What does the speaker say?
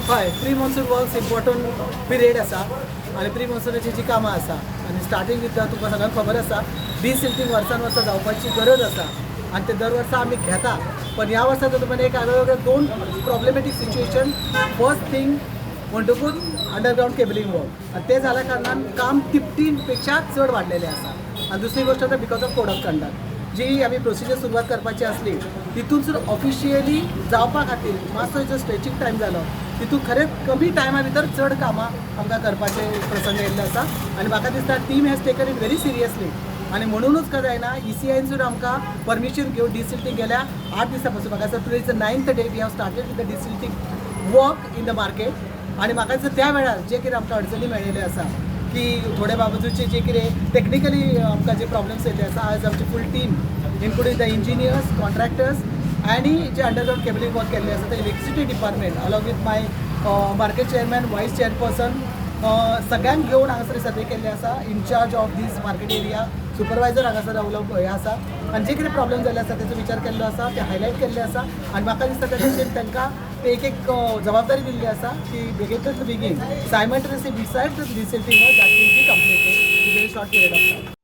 हय, pre monsoon works important period आसा आनी प्री मॉन्सूनाची जी कामां आसा आनी स्टार्टींग विथ तुमकां सगळ्यांक खबर आसा डिसिल्टिंग वर्सान वर्सा जावपाची गरज आसा आनी ते दर वर्सा आमी घेता. पण ह्या वर्सा तुमकां एक वेगवेगळे दोन प्रॉब्लेमॅटीक सिच्युएशन. फर्स्ट थिंग म्हणटकूच अंडरग्रावंड केबलिंग वर्क आनी ते जाल्या कारणान काम तिपटीपेक्षा चड वाडलेलें आसा. आनी दुसरी गोष्ट आसा because of code of conduct जी आमी प्रोसिजर सुरवात करपाची आसली तितून सुद्दां ऑफिशियली जावपा खातीर मातसो जो स्ट्रेचींग टायम जालो तितून खरेंच कमी टायमा भितर चड कामां आमकां करपाचे प्रसंग येयल्ले आसा आनी म्हाका दिसता team has taken it very seriously. आनी म्हणूनच काय जायना ECIन सुद्दां आमकां परमिशन घेवन डिसिल्टिंग गेल्या 8 दिसां पासून म्हाका दिसता today is the 9th day we have started with the desilting work in the market. आनी म्हाका दिसता त्या वेळार जे कितें आमकां अडचणी मेळिल्ले आसा की थोडे बाबतीचे जे कितें टेक्निकली आमकां जे प्रॉब्लेम्स येयल्ले आसा आज आमची full team including the engineers contractors आनी जे अंडरग्रावंड केबलिंग वर्क केल्लें आसा ते electricity department along with my market chairman vice chairperson सगळ्यांक घेवन हांगासर सर्वे केल्ले आसा. Incharge of this market area supervisor हांगासर रावलो हे आसा आनी जे कितें प्रॉब्लेम जाल्ले आसा तेचो विचार केल्लो आसा ते हायलायट केल्ले आसा आनी म्हाका दिसता त्या दृश्टीन तांकां एक जबाबदारी दिल्ली आसा की बेगींतल्या बेगीन simultaneously beside the desilting work that will be completed in very short period of time.